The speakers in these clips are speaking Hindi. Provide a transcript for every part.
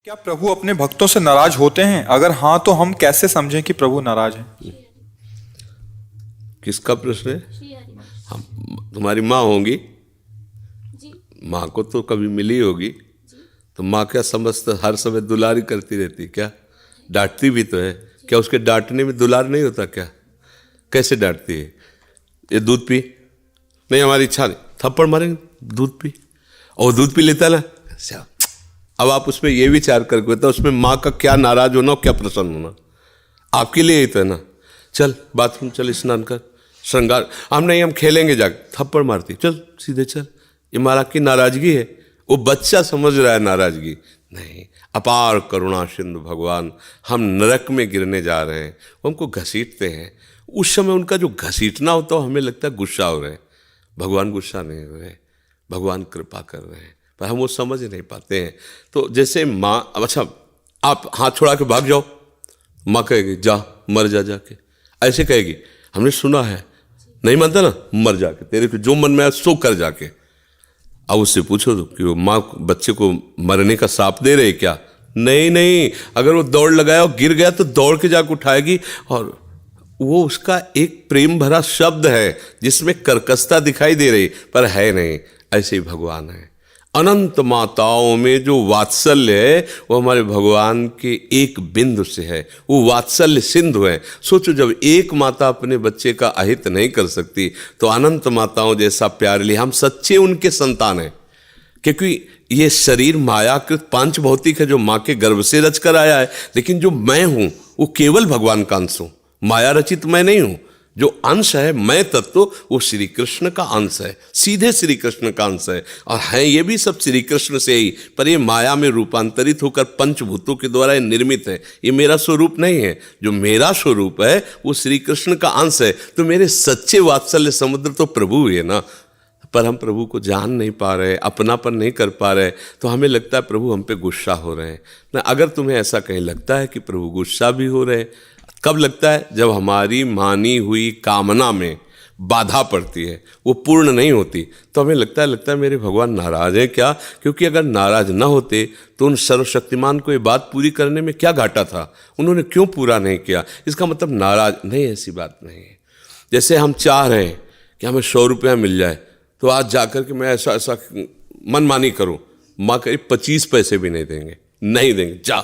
क्या प्रभु अपने भक्तों से नाराज होते हैं? अगर हाँ तो हम कैसे समझें कि प्रभु नाराज हैं? किसका प्रश्न है? हम तुम्हारी माँ होंगी, माँ को तो कभी मिली होगी, तो माँ क्या समझता हर समय दुलारी करती रहती? क्या डांटती भी तो है? क्या उसके डांटने में दुलार नहीं होता क्या? कैसे डांटती है? ये दूध पी, नहीं हमारी इच्छा नहीं, थप्पड़ मारेंगे, दूध पी, और दूध पी लेता ना। अब आप उसमें ये विचार करके तो उसमें माँ का क्या नाराज होना और क्या प्रसन्न होना, आपके लिए ही तो है ना। चल बाथरूम चल, स्नान कर, श्रृंगार, हम नहीं हम खेलेंगे जाके, थप्पड़ मारती, चल सीधे चल। ये माँ की नाराजगी है? वो बच्चा समझ रहा है नाराजगी नहीं। अपार करुणा सिंधु भगवान, हम नरक में गिरने जा रहे हैं, वो हमको घसीटते हैं। उस समय उनका जो घसीटना होता है हमें लगता है गुस्सा हो रहे हैं। भगवान गुस्सा नहीं हो रहे, भगवान कृपा कर रहे हैं, पर हम वो समझ नहीं पाते हैं। तो जैसे माँ, अच्छा आप हाथ छोड़ा के भाग जाओ, माँ कहेगी जा मर जा जाके, ऐसे कहेगी। हमने सुना है, नहीं मानता ना, मर जाके, तेरे को जो मन में आया सो कर जाके। अब उससे पूछो तो कि वो माँ बच्चे को मरने का श्राप दे रहे क्या? नहीं नहीं, अगर वो दौड़ लगाया और गिर गया तो दौड़ के जाके उठाएगी, और वो उसका एक प्रेम भरा शब्द है जिसमें कर्कशता दिखाई दे रही पर है नहीं। ऐसे ही भगवान है। अनंत माताओं में जो वात्सल्य है वो हमारे भगवान के एक बिंदु से है, वो वात्सल्य सिंधु है। सोचो, जब एक माता अपने बच्चे का अहित नहीं कर सकती तो अनंत माताओं जैसा प्यार लिए हम सच्चे उनके संतान हैं। क्योंकि ये शरीर मायाकृत पांच भौतिक है जो माँ के गर्भ से रच कर आया है, लेकिन जो मैं हूं वो केवल भगवान का अंश हूं, माया रचित मैं नहीं हूं। जो अंश है मैं तत्व, वो श्री कृष्ण का अंश है, सीधे श्री कृष्ण का अंश है, और है ये भी सब श्री कृष्ण से ही, पर ये माया में रूपांतरित होकर पंचभूतों के द्वारा ये निर्मित है। ये मेरा स्वरूप नहीं है, जो मेरा स्वरूप है वो श्री कृष्ण का अंश है। तो मेरे सच्चे वात्सल्य समुद्र तो प्रभु ही है ना। पर हम प्रभु को जान नहीं पा रहे, अपनापन नहीं कर पा रहे, तो हमें लगता है प्रभु हम पे गुस्सा हो रहे हैं ना। अगर तुम्हें ऐसा कहीं लगता है कि प्रभु गुस्सा भी हो रहे हैं, कब लगता है? जब हमारी मानी हुई कामना में बाधा पड़ती है, वो पूर्ण नहीं होती, तो हमें लगता है मेरे भगवान नाराज है क्या? क्योंकि अगर नाराज ना होते तो उन सर्वशक्तिमान को ये बात पूरी करने में क्या घाटा था? उन्होंने क्यों पूरा नहीं किया? इसका मतलब नाराज नहीं, ऐसी बात नहीं है। जैसे हम चाह रहे हैं कि हमें 100 रुपया मिल जाए, तो आज जाकर के मैं ऐसा ऐसा मनमानी करूं, माँ करीब 25 पैसे भी नहीं देंगे, नहीं देंगे, जा।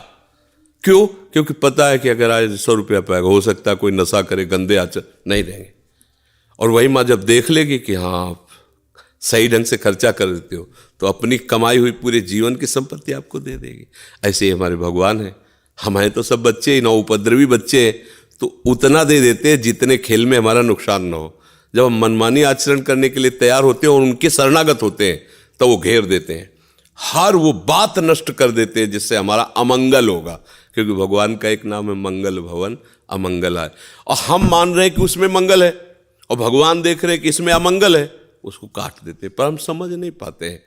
क्यों? क्योंकि पता है कि अगर आज 100 रुपया पाएगा, हो सकता है कोई नशा करे, गंदे आचर, नहीं देंगे। और वही माँ जब देख लेगी कि हाँ आप सही ढंग से खर्चा कर देते हो, तो अपनी कमाई हुई पूरे जीवन की संपत्ति आपको दे देगी। ऐसे ही हमारे भगवान हैं। हमारे तो सब बच्चे ही ना, उपद्रवी बच्चे हैं, तो उतना दे देते हैं जितने खेल में हमारा नुकसान ना हो। जब हम मनमानी आचरण करने के लिए तैयार होते हैं और उनके शरणागत होते हैं, तो वो घेर देते हैं, हर वो बात नष्ट कर देते हैं जिससे हमारा अमंगल होगा। क्योंकि भगवान का एक नाम है मंगल भवन अमंगलाय, और हम मान रहे हैं कि उसमें मंगल है, और भगवान देख रहे हैं कि इसमें अमंगल है, उसको काट देते हैं। पर हम समझ नहीं पाते हैं।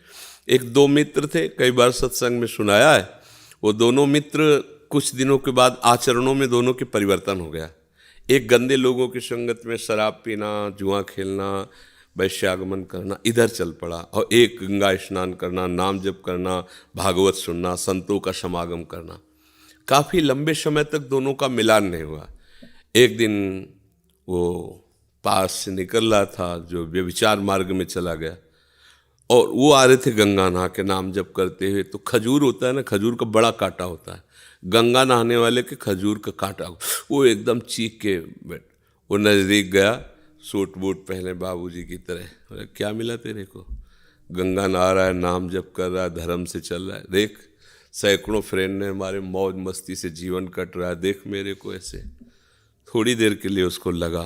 एक दो मित्र थे, कई बार सत्संग में सुनाया है, वो दोनों मित्र कुछ दिनों के बाद आचरणों में दोनों के परिवर्तन हो गया। एक गंदे लोगों की संगत में शराब पीना, जुआ खेलना, वैश्यागमन करना, इधर चल पड़ा, और एक गंगा स्नान करना, नाम जप करना, भागवत सुनना, संतों का समागम करना। काफ़ी लंबे समय तक दोनों का मिलान नहीं हुआ। एक दिन वो पास से निकल रहा था जो व्यभिचार मार्ग में चला गया, और वो आ रहे थे गंगा नहा के नाम जप करते हुए। तो खजूर होता है ना, खजूर का बड़ा कांटा होता है, गंगा नहाने वाले के खजूर का कांटा, वो एकदम चीख के बैठ। वो नज़दीक गया, सूट बूट पहने बाबूजी की तरह, बोले क्या मिला तेरे को? गंगा नहा रहा है, नाम जप कर रहा है, धर्म से चल रहा है, देख सैकड़ों फ्रेंड ने हमारे मौज मस्ती से जीवन कट रहा है, देख मेरे को ऐसे। थोड़ी देर के लिए उसको लगा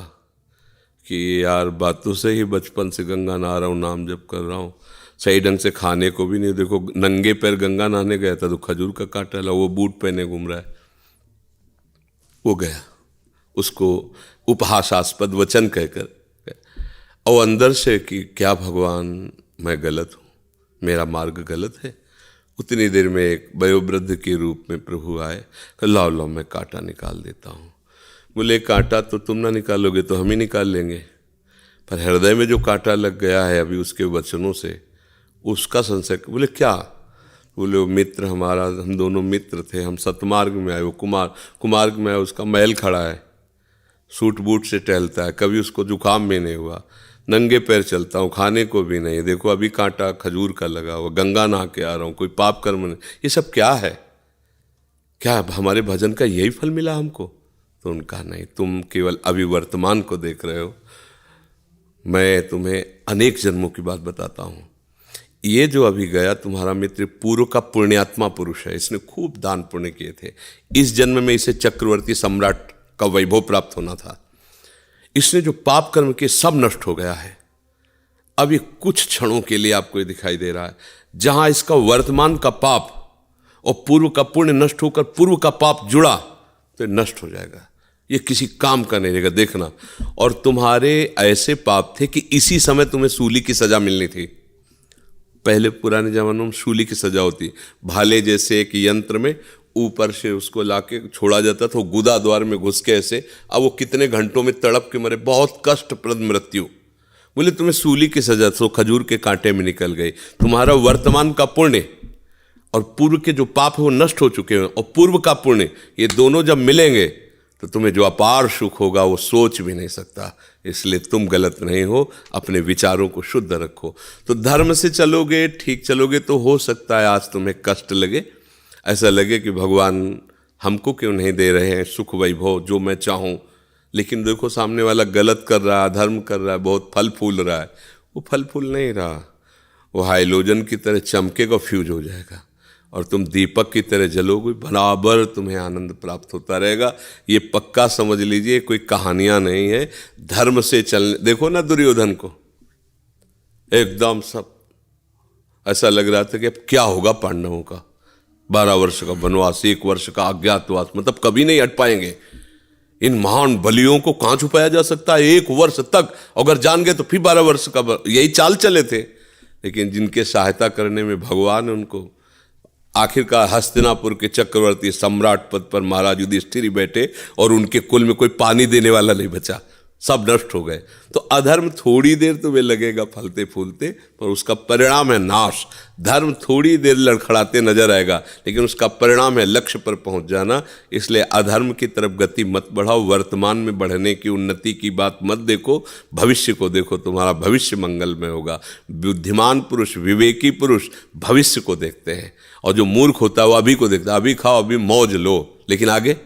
कि यार बातों से ही बचपन से गंगा नहा रहा हूँ, नाम जप कर रहा हूँ, सही ढंग से खाने को भी नहीं, देखो नंगे पैर गंगा नहाने गया था तो खजूर का कांटा ला, वो बूट पहने घूम रहा है। वो गया, उसको उपहासास्पद वचन कहकर, और अंदर से कि क्या भगवान मैं गलत हूँ, मेरा मार्ग गलत है। उतनी देर में एक वयोवृद्ध के रूप में प्रभु आए, लाओ लाओ मैं कांटा निकाल देता हूँ। बोले कांटा तो तुम ना निकालोगे तो हम ही निकाल लेंगे, पर हृदय में जो कांटा लग गया है अभी उसके वचनों से, उसका संशय। बोले क्या? बोले वो मित्र हमारा, हम दोनों मित्र थे, हम सतमार्ग में आए, वो कुमार्ग में आए, उसका महल खड़ा है, सूट बूट से टहलता है, कभी उसको जुकाम भी नहीं हुआ, नंगे पैर चलता हूँ, खाने को भी नहीं, देखो अभी कांटा खजूर का लगा हुआ, गंगा नहा के आ रहा हूँ, कोई पाप कर्म नहीं, ये सब क्या है? क्या हमारे भजन का यही फल मिला हमको? तो उनका नहीं, तुम केवल अभी वर्तमान को देख रहे हो, मैं तुम्हें अनेक जन्मों की बात बताता हूँ। ये जो अभी गया तुम्हारा मित्र पूर्व का पुण्यात्मा पुरुष है, इसने खूब दान पुण्य किए थे, इस जन्म में इसे चक्रवर्ती सम्राट का वैभव प्राप्त होना था, इसने जो पाप कर्म किए सब नष्ट हो गया है। अब ये कुछ क्षणों के लिए आपको ये दिखाई दे रहा है, जहां इसका वर्तमान का पाप और पूर्व का पुण्य नष्ट होकर पूर्व का पाप जुड़ा तो ये नष्ट हो जाएगा, ये किसी काम का नहीं रहेगा, देखना। और तुम्हारे ऐसे पाप थे कि इसी समय तुम्हें सूली की सजा मिलनी थी। पहले पुराने जमानों में सूली की सजा होती, भाले जैसे एक यंत्र में ऊपर से उसको लाके छोड़ा जाता था, गुदा द्वार में घुस के ऐसे, अब वो कितने घंटों में तड़प के मरे, बहुत कष्टप्रद मृत्यु। बोले तुम्हें सूली की सजा तो खजूर के कांटे में निकल गई। तुम्हारा वर्तमान का पुण्य और पूर्व के जो पाप है वो नष्ट हो चुके हैं, और पूर्व का पुण्य, ये दोनों जब मिलेंगे तो तुम्हें जो अपार सुख होगा वो सोच भी नहीं सकता। इसलिए तुम गलत नहीं हो, अपने विचारों को शुद्ध रखो। तो धर्म से चलोगे, ठीक चलोगे, तो हो सकता है आज तुम्हें कष्ट लगे, ऐसा लगे कि भगवान हमको क्यों नहीं दे रहे हैं सुख वैभव जो मैं चाहूँ। लेकिन देखो सामने वाला गलत कर रहा है, अधर्म कर रहा है, बहुत फल फूल रहा है, वो फल फूल नहीं रहा, वो हाइलोजन की तरह चमकेगा, फ्यूज हो जाएगा, और तुम दीपक की तरह जलोगे, बराबर तुम्हें आनंद प्राप्त होता रहेगा। ये पक्का समझ लीजिए, कोई कहानियां नहीं है। धर्म से चलने, देखो ना दुर्योधन को, एकदम सब ऐसा लग रहा था कि अब क्या होगा पांडवों का, 12 वर्ष का वनवास, 1 वर्ष का अज्ञातवास, मतलब कभी नहीं हट पाएंगे। इन महान बलियों को कहाँ छुपाया जा सकता है 1 वर्ष तक, अगर जान गए तो फिर 12 वर्ष का, यही चाल चले थे। लेकिन जिनके सहायता करने में भगवान ने उनको, आखिरकार हस्तिनापुर के चक्रवर्ती सम्राट पद पर महाराज युधिष्ठिर ही बैठे, और उनके कुल में कोई पानी देने वाला नहीं बचा, सब नष्ट हो गए। तो अधर्म थोड़ी देर तुम्हें लगेगा फलते फूलते, पर उसका परिणाम है नाश। धर्म थोड़ी देर लड़खड़ाते नजर आएगा, लेकिन उसका परिणाम है लक्ष्य पर पहुंच जाना। इसलिए अधर्म की तरफ गति मत बढ़ाओ, वर्तमान में बढ़ने की, उन्नति की बात मत देखो, भविष्य को देखो, तुम्हारा भविष्य मंगलमय होगा। बुद्धिमान पुरुष, विवेकी पुरुष भविष्य को देखते हैं, और जो मूर्ख होता है वो अभी को देखता है, अभी खाओ, अभी मौज लो, लेकिन आगे।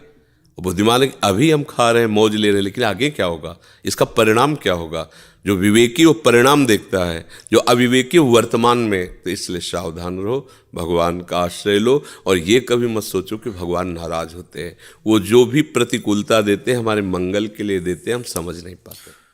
बुद्धिमान है अभी हम खा रहे हैं, मौज ले रहे हैं, लेकिन आगे क्या होगा, इसका परिणाम क्या होगा। जो विवेकी वो परिणाम देखता है, जो अविवेकी वर्तमान में। तो इसलिए सावधान रहो, भगवान का आश्रय लो, और ये कभी मत सोचो कि भगवान नाराज होते हैं। वो जो भी प्रतिकूलता देते हैं हमारे मंगल के लिए देते हैं, हम समझ नहीं पाते।